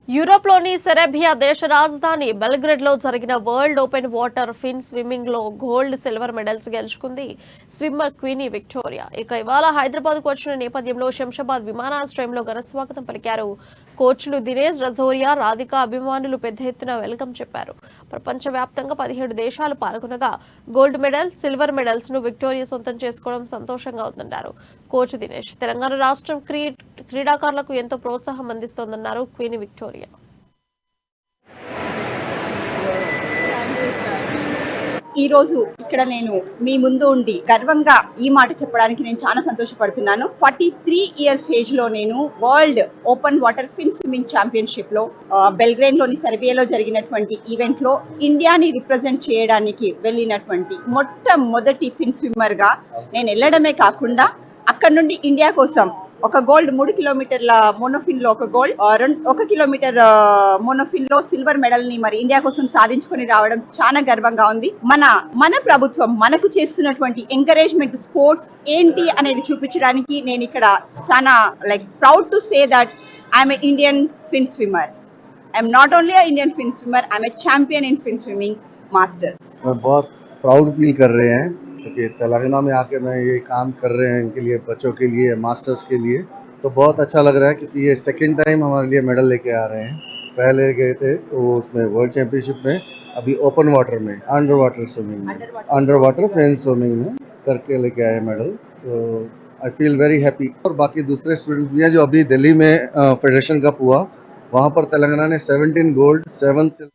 యూరోప్లోని సెరెబియా దేశ రాజధాని బెల్గ్రేడ్లో జరిగిన వరల్డ్ ఓపెన్ వాటర్ ఫిన్ స్విమ్మింగ్లో గోల్డ్, సిల్వర్ మెడల్స్ గెలుచుకుంది స్విమ్మర్ క్వీనీ విక్టోరియా. ఇక ఇవాళ హైదరాబాద్కు వచ్చిన నేపథ్యంలో శంషాబాద్ విమానాశ్రయంలో ఘనస్వాగతం పలికారు. కోచ్లు దినేష్ రజోరియా, రాధిక అభిమానులు పెద్ద ఎత్తున వెల్కమ్ చెప్పారు. ప్రపంచవ్యాప్తంగా 17 దేశాలు పాల్గొనగా గోల్డ్ మెడల్, సిల్వర్ మెడల్స్ ను విక్టోరియా సొంతం చేసుకోవడం సంతోషంగా ఉందన్నారు కోచ్ దినేష్. తెలంగాణ రాష్ట్రం క్రీడాకారులకు ఎంతో ప్రోత్సాహం అందిస్తోందన్నారు క్వీనీ విక్టోరియా. ఈ రోజు ఇక్కడ నేను మీ ముందు ఉండి గర్వంగా ఈ మాట చెప్పడానికి నేను చాలా సంతోషపడుతున్నాను. 43 ఇయర్స్ ఏజ్ లో నేను వరల్డ్ ఓపెన్ వాటర్ ఫిన్ స్విమ్మింగ్ ఛాంపియన్షిప్ లో బెల్గ్రేడ్ లోని సెర్బియాలో జరిగినటువంటి ఈవెంట్ లో ఇండియాని రిప్రజెంట్ చేయడానికి వెళ్ళినటువంటి మొట్టమొదటి ఫిన్ స్విమ్మర్ గా నేను వెళ్ళడమే కాకుండా అక్కడ నుండి ఇండియా కోసం ఒక గోల్డ్ 3 కిలోమీటర్ల మోనోఫిన్ లో ఒక గోల్డ్, 1 కిలోమీటర్ మోనోఫిన్ లో సిల్వర్ మెడల్ ని మరి ఇండియా కోసం సాధించుకొని రావడం చాలా గర్వంగా ఉంది. మన ప్రభుత్వం మనకు చేస్తున్నటువంటి ఎంకరేజ్మెంట్ స్పోర్ట్స్ ఏంటి అనేది చూపించడానికి నేను ఇక్కడ చాలా proud to say that I'm a Indian fin swimmer. I'm not only a Indian fin swimmer, I am a champion in fin swimming masters. बहुत प्राउड फील कर रहे हैं क्योंकि तेलंगाना में आके मैं ये काम कर रहे हैं इनके लिए, बच्चों के लिए, मास्टर्स के लिए, तो बहुत अच्छा लग रहा है क्योंकि ये सेकंड टाइम हमारे लिए मेडल लेके आ रहे हैं. पहले गए थे तो उसमें वर्ल्ड चैंपियनशिप में, अभी ओपन वाटर में, अंडर वाटर स्विमिंग में, अंडर वाटर फेन स्विमिंग में करके लेके आए मेडल. तो आई फील वेरी हैप्पी. और बाकी दूसरे स्टूडेंट्स भी हैं जो अभी दिल्ली में फेडरेशन कप हुआ, वहाँ पर तेलंगाना ने 17 गोल्ड, 7 सिल्वर